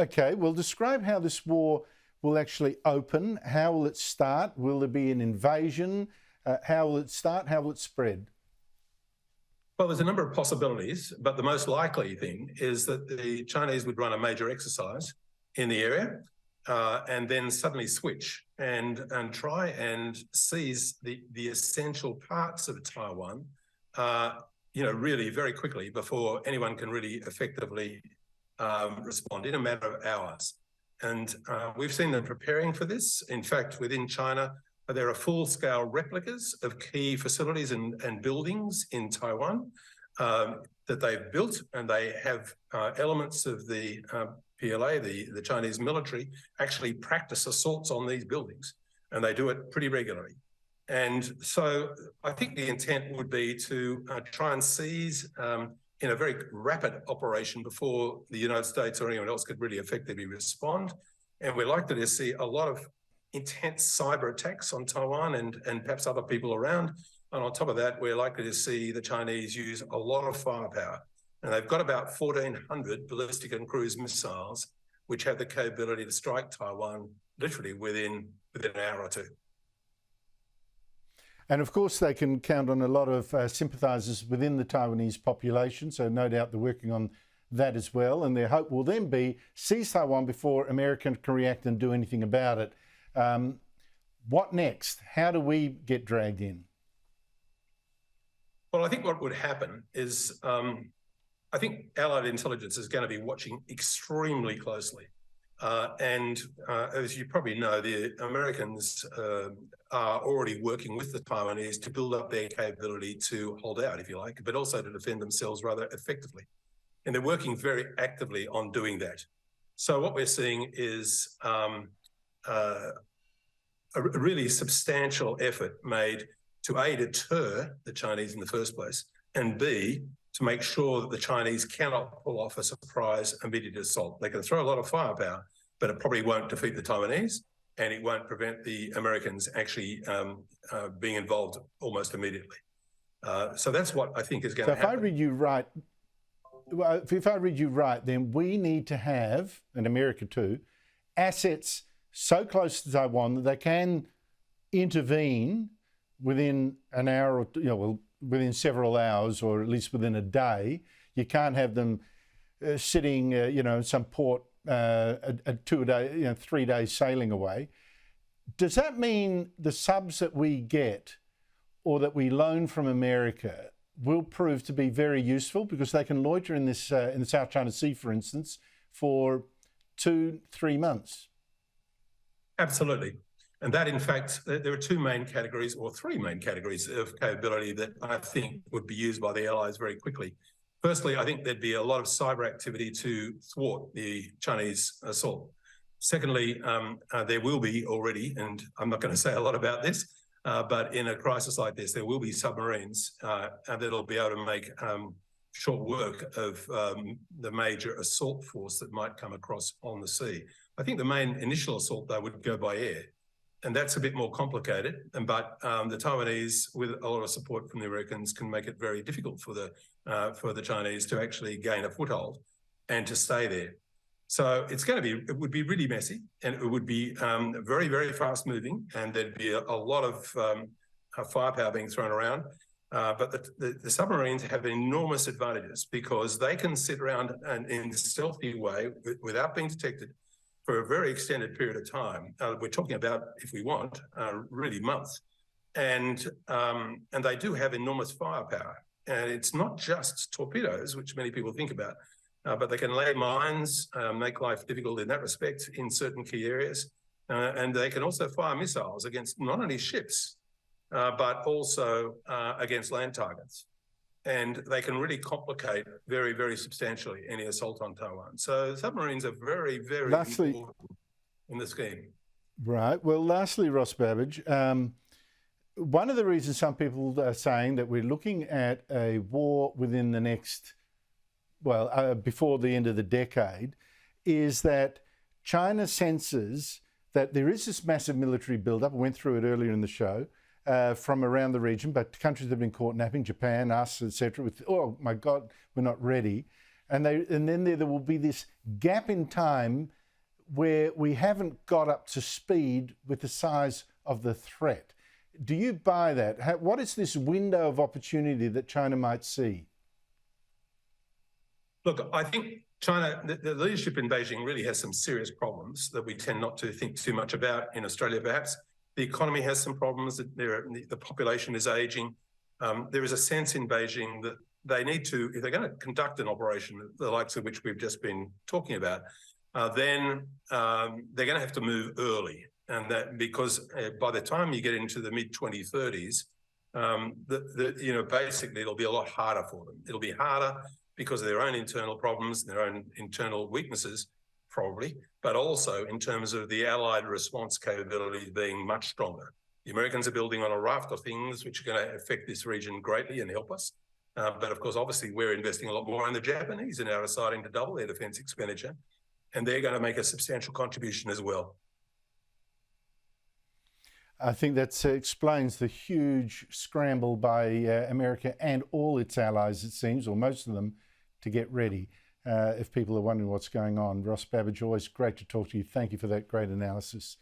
Okay, well, describe how this war will actually open. How will it start? Will there be an invasion? How will it start? How will it spread? Well, there's a number of possibilities, but the most likely thing is that the Chinese would run a major exercise in the area and then suddenly switch and try and seize the essential parts of Taiwan, really very quickly before anyone can really effectively respond in a matter of hours. And we've seen them preparing for this. In fact, within China, there are full-scale replicas of key facilities and buildings in Taiwan that they've built, and they have elements of the PLA, the Chinese military, actually practice assaults on these buildings, and they do it pretty regularly. And so I think the intent would be to try and seize in a very rapid operation before the United States or anyone else could really effectively respond. And we're likely to see a lot of intense cyber attacks on Taiwan and perhaps other people around. And on top of that, we're likely to see the Chinese use a lot of firepower. And they've got about 1,400 ballistic and cruise missiles, which have the capability to strike Taiwan literally within an hour or two. And of course, they can count on a lot of sympathisers within the Taiwanese population. So no doubt they're working on that as well. And their hope will then be seize Taiwan before America can react and do anything about it. What next? How do we get dragged in? Well, I think what would happen is I think Allied intelligence is going to be watching extremely closely. As you probably know, the Americans are already working with the Taiwanese to build up their capability to hold out, if you like, but also to defend themselves rather effectively. And they're working very actively on doing that. So what we're seeing is a really substantial effort made to A, deter the Chinese in the first place, and B, to make sure that the Chinese cannot pull off a surprise immediate assault. They can throw a lot of firepower, but it probably won't defeat the Taiwanese, and it won't prevent the Americans actually being involved almost immediately. So that's what I think is going to happen. So if I read you right, well, if I read you right, then we need to have, in America too, assets so close to Taiwan that they can intervene within an hour or within several hours, or at least within a day. You can't have them sitting, in some port a 2 day, 3 days sailing away. Does that mean the subs that we get or that we loan from America will prove to be very useful because they can loiter in this in the South China Sea, for instance, for 2-3 months? Absolutely. And that, in fact, there are three main categories of capability that I think would be used by the Allies very quickly. Firstly, I think there'd be a lot of cyber activity to thwart the Chinese assault. Secondly, there will be already, and I'm not going to say a lot about this, but in a crisis like this, there will be submarines that'll be able to make short work of the major assault force that might come across on the sea. I think the main initial assault, though, would go by air. And that's a bit more complicated, but the Taiwanese, with a lot of support from the Americans, can make it very difficult for the Chinese to actually gain a foothold and to stay there. So it would be really messy, and it would be very, very fast moving, and there'd be a lot of firepower being thrown around. But the submarines have enormous advantages because they can sit around and in a stealthy way without being detected for a very extended period of time. We're talking about, if we want, really months. And they do have enormous firepower. And it's not just torpedoes, which many people think about, but they can lay mines, make life difficult in that respect in certain key areas. And they can also fire missiles against not only ships, but also against land targets. And they can really complicate very, very substantially any assault on Taiwan. So submarines are very, very important in the scheme. Right. Well, lastly, Ross Babbage, one of the reasons some people are saying that we're looking at a war within the next, before the end of the decade, is that China senses that there is this massive military buildup. I went through it earlier in the show. From around the region, but countries that have been caught napping, Japan, us, etc., with, oh my God, we're not ready. And then there will be this gap in time where we haven't got up to speed with the size of the threat. Do you buy that? What is this window of opportunity that China might see? Look, I think China, the leadership in Beijing really has some serious problems that we tend not to think too much about in Australia, perhaps. The economy has some problems. The population is aging. There is a sense in Beijing that they need to, if they're going to conduct an operation, the likes of which we've just been talking about, then they're going to have to move early. And that because by the time you get into the mid-2030s, basically it'll be a lot harder for them. It'll be harder because of their own internal problems, their own internal weaknesses, probably, but also in terms of the Allied response capability being much stronger. The Americans are building on a raft of things which are going to affect this region greatly and help us. But of course, obviously, we're investing a lot more, and the Japanese are now deciding to double their defence expenditure, and they're going to make a substantial contribution as well. I think that explains the huge scramble by America and all its allies, it seems, or most of them, to get ready. If people are wondering what's going on, Ross Babbage, always great to talk to you. Thank you for that great analysis.